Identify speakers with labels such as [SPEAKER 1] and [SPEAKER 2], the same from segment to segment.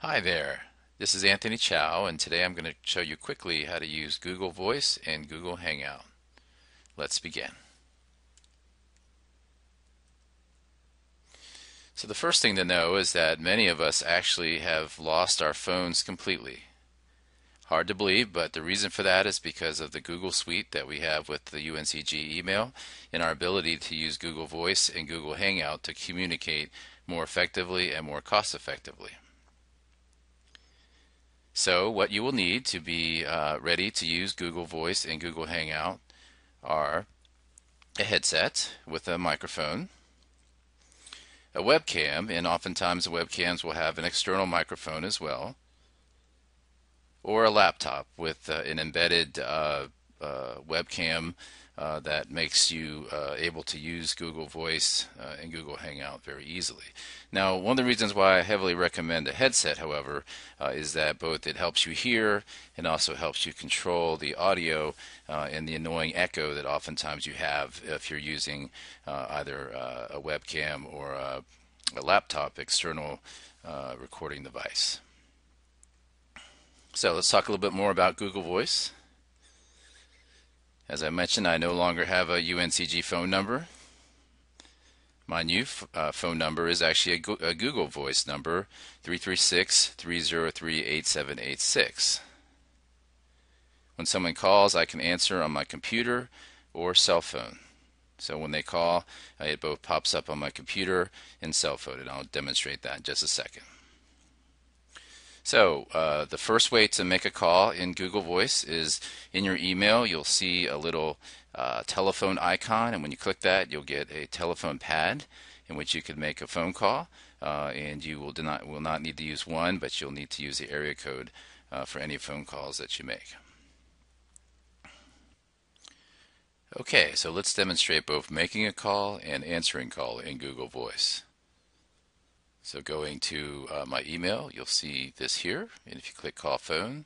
[SPEAKER 1] Hi there, this is Anthony Chow, and today I'm going to show you quickly how to use Google Voice and Google Hangout. Let's begin. So the first thing to know is that many of us actually have lost our phones completely. Hard to believe, but the reason for that is because of the Google Suite that we have with the UNCG email and our ability to use Google Voice and Google Hangout to communicate more effectively and more cost effectively. So what you will need to be ready to use Google Voice and Google Hangout are a headset with a microphone, a webcam, and oftentimes the webcams will have an external microphone as well, or a laptop with an embedded webcam that makes you able to use Google Voice and Google Hangout very easily. Now, one of the reasons why I heavily recommend a headset, however, is that both it helps you hear and also helps you control the audio and the annoying echo that oftentimes you have if you're using either a webcam or a laptop external recording device. So let's talk a little bit more about Google Voice. As I mentioned, I no longer have a UNCG phone number. My new phone number is actually a Google Voice number, 336-303-8786. When someone calls, I can answer on my computer or cell phone. So when they call, it both pops up on my computer and cell phone, and I'll demonstrate that in just a second. So the first way to make a call in Google Voice is in your email. You'll see a little telephone icon, and when you click that, you'll get a telephone pad in which you can make a phone call. And you will not need to use one, but you'll need to use the area code for any phone calls that you make. Okay, so let's demonstrate both making a call and answering call in Google Voice. So going to my email, you'll see this here, and if you click call phone,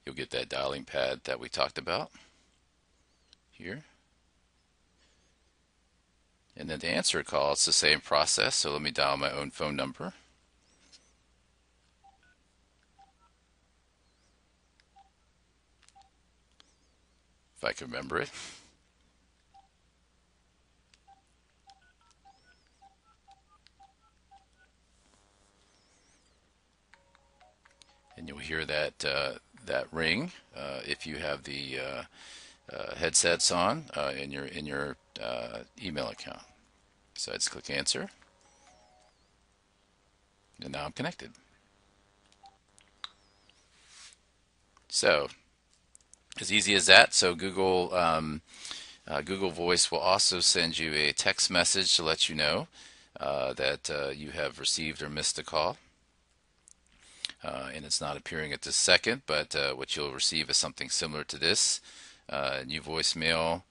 [SPEAKER 1] you'll get that dialing pad that we talked about here. And then to answer a call, it's the same process, so let me dial my own phone number. If I can remember it. And you'll hear that ring if you have the headsets on in your email account. So I just click answer, and now I'm connected. So as easy as that. So Google Voice will also send you a text message to let you know that you have received or missed a call. And it's not appearing at this second, but what you'll receive is something similar to this, new voicemail,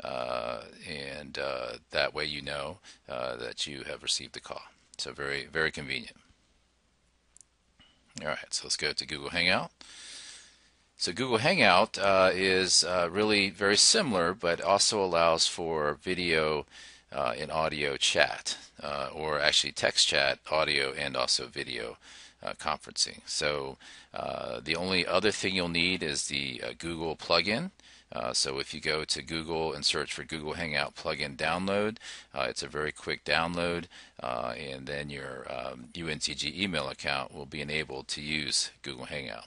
[SPEAKER 1] and that way you know that you have received the call. So very, very convenient. All right, so let's go to Google Hangout. So Google Hangout is really very similar, but also allows for video and audio chat, or actually text chat, audio, and also video conferencing. So the only other thing you'll need is the Google plugin. So if you go to Google and search for Google Hangout plugin download, it's a very quick download, and then your UNCG email account will be enabled to use Google Hangout.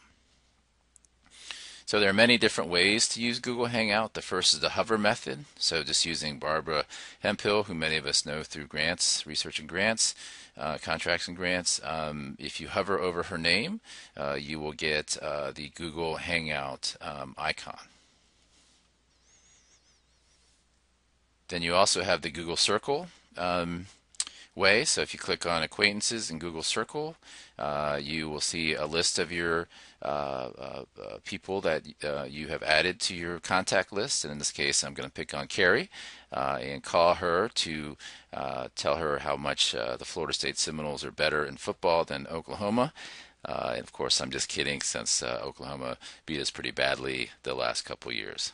[SPEAKER 1] So there are many different ways to use Google Hangout. The first is the hover method. So just using Barbara Hemphill, who many of us know through grants, research and grants, contracts and grants. If you hover over her name, you will get the Google Hangout icon. Then you also have the Google Circle way. So if you click on acquaintances in Google Circle, you will see a list of your people that you have added to your contact list. And in this case, I'm going to pick on Carrie and call her to tell her how much the Florida State Seminoles are better in football than Oklahoma. And of course, I'm just kidding, since Oklahoma beat us pretty badly the last couple years.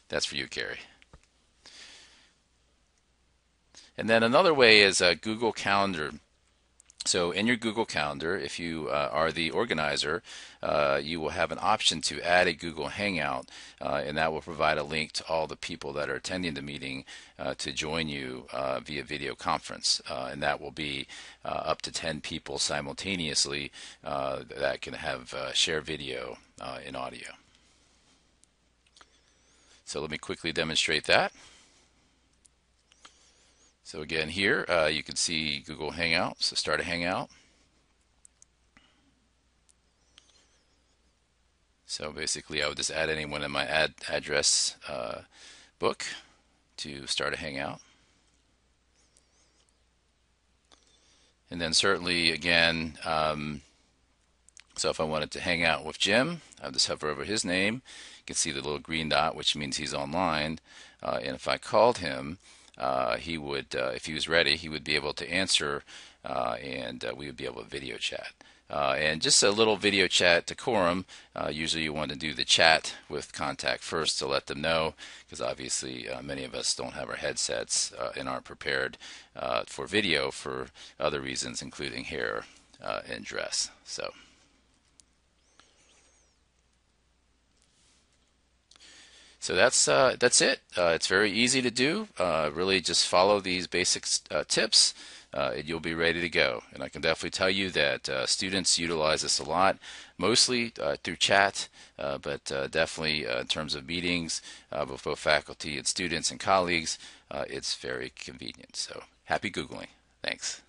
[SPEAKER 1] That's for you, Carrie. And then another way is Google Calendar. So in your Google Calendar, if you are the organizer, you will have an option to add a Google Hangout, and that will provide a link to all the people that are attending the meeting to join you via video conference. And that will be up to 10 people simultaneously that can have share video and audio. So let me quickly demonstrate that. So again here you can see Google Hangout, so start a Hangout. So basically I would just add anyone in my address book to start a Hangout. And then certainly again, so if I wanted to hang out with Jim, I would just hover over his name. You can see the little green dot, which means he's online. And if I called him, he would, if he was ready, he would be able to answer, and we would be able to video chat. And just a little video chat decorum. Usually you want to do the chat with contact first to let them know, because obviously many of us don't have our headsets and aren't prepared for video for other reasons, including hair and dress. So that's it. It's very easy to do. Really, just follow these basic tips, and you'll be ready to go. And I can definitely tell you that students utilize this a lot, mostly through chat, but definitely in terms of meetings with both faculty and students and colleagues, it's very convenient. So happy Googling. Thanks.